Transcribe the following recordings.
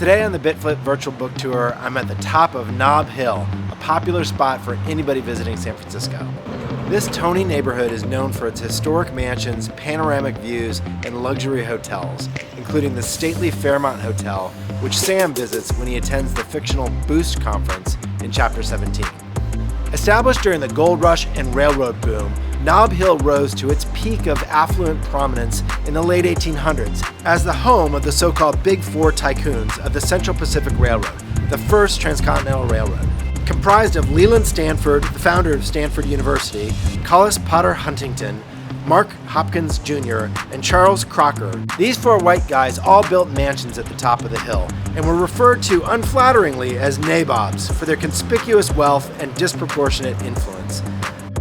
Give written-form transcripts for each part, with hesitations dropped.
Today on the BitFlip Virtual Book Tour, I'm at the top of Nob Hill, a popular spot for anybody visiting San Francisco. This Tony neighborhood is known for its historic mansions, panoramic views, and luxury hotels, including the stately Fairmont Hotel, which Sam visits when he attends the fictional Boost conference in Chapter 17. Established during the gold rush and railroad boom, Nob Hill rose to its peak of affluent prominence in the late 1800s as the home of the so-called Big Four tycoons of the Central Pacific Railroad, the first transcontinental railroad. Comprised of Leland Stanford, the founder of Stanford University, Collis Potter Huntington, Mark Hopkins Jr., and Charles Crocker, these four white guys all built mansions at the top of the hill and were referred to unflatteringly as nabobs for their conspicuous wealth and disproportionate influence.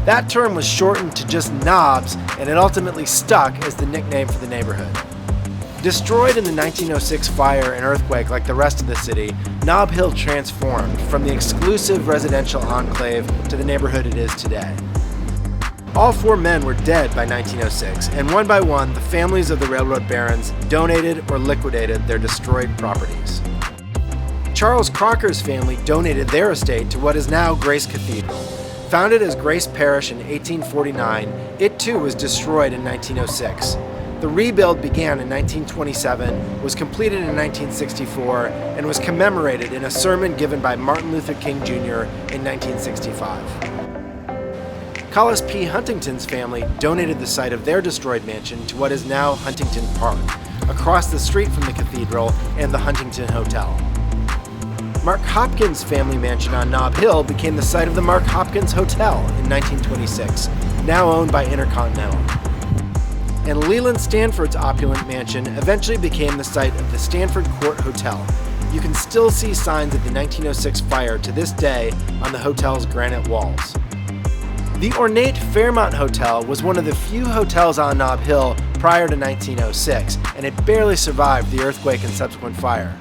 That term was shortened to just Nobs, and it ultimately stuck as the nickname for the neighborhood. Destroyed in the 1906 fire and earthquake like the rest of the city, Nob Hill transformed from the exclusive residential enclave to the neighborhood it is today. All four men were dead by 1906, and one by one, the families of the railroad barons donated or liquidated their destroyed properties. Charles Crocker's family donated their estate to what is now Grace Cathedral. Founded as Grace Parish in 1849, it too was destroyed in 1906. The rebuild began in 1927, was completed in 1964, and was commemorated in a sermon given by Martin Luther King Jr. in 1965. Collis P. Huntington's family donated the site of their destroyed mansion to what is now Huntington Park, across the street from the cathedral and the Huntington Hotel. Mark Hopkins' family mansion on Nob Hill became the site of the Mark Hopkins Hotel in 1926, now owned by Intercontinental. And Leland Stanford's opulent mansion eventually became the site of the Stanford Court Hotel. You can still see signs of the 1906 fire to this day on the hotel's granite walls. The ornate Fairmont Hotel was one of the few hotels on Nob Hill prior to 1906, and it barely survived the earthquake and subsequent fire.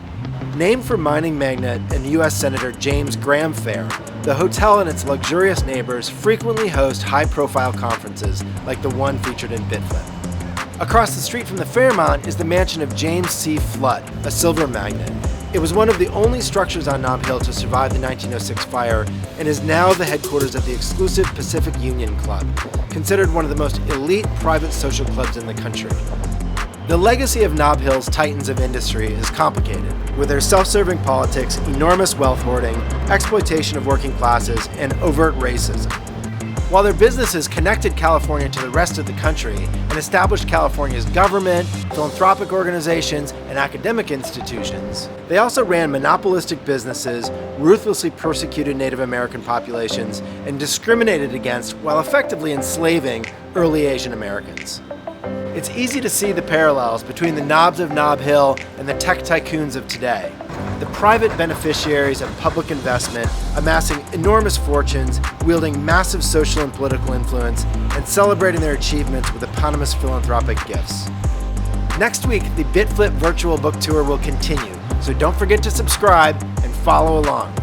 Named for mining magnate and U.S. Senator James Graham Fair, the hotel and its luxurious neighbors frequently host high-profile conferences like the one featured in BitFlip. Across the street from the Fairmont is the mansion of James C. Flood, a silver magnate. It was one of the only structures on Nob Hill to survive the 1906 fire and is now the headquarters of the exclusive Pacific Union Club, considered one of the most elite private social clubs in the country. The legacy of Nob Hill's titans of industry is complicated, with their self-serving politics, enormous wealth hoarding, exploitation of working classes, and overt racism. While their businesses connected California to the rest of the country and established California's government, philanthropic organizations, and academic institutions, they also ran monopolistic businesses, ruthlessly persecuted Native American populations, and discriminated against while effectively enslaving early Asian Americans. It's easy to see the parallels between the Nobs of Nob Hill and the tech tycoons of today. The private beneficiaries of public investment, amassing enormous fortunes, wielding massive social and political influence, and celebrating their achievements with eponymous philanthropic gifts. Next week, the BitFlip Virtual Book Tour will continue, so don't forget to subscribe and follow along.